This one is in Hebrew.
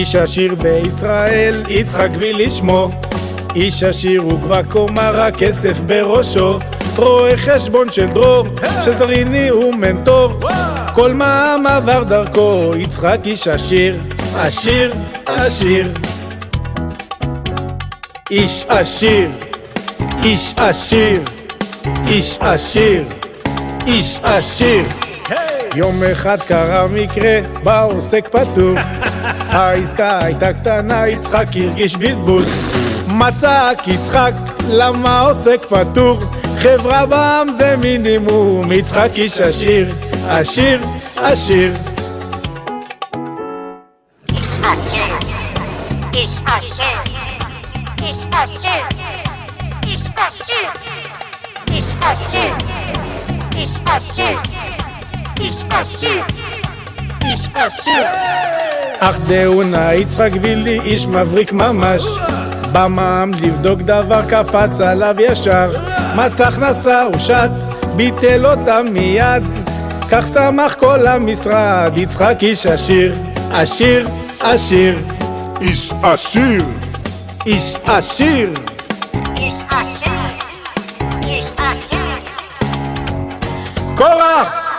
איש עשיר בישראל, יצחק גבילי שמו. איש עשיר וכבר קומה, רק כסף בראשו. רואה חשבון של דרור, של זריני הוא מנטור. כל מע"מ עבר דרכו, יצחק איש עשיר, עשיר, עשיר. איש עשיר, איש עשיר, איש עשיר, איש עשיר. יום אחד קרה מקרה, בעוסק פטור. העסקה הייתה קטנה, יצחק הרגיש בזבוז. מצק יצחק, למה עוסק פטור? חברה בעם זה מינימום, יצחק איש עשיר, עשיר, עשיר. איש עשיר, איש עשיר, איש עשיר, איש עשיר, איש עשיר, איש עשיר, איש עשיר, איש עשיר. אך דאונה יצחק גבילי איש מבריק ממש. במע"מ לבדוק דבר קפץ עליו ישר. מס הכנסה הושת, ביטל אותם מיד. כך שמח כל המשרד, יצחק איש עשיר, עשיר, עשיר. איש עשיר, איש עשיר, איש עשיר, איש עשיר. קורח!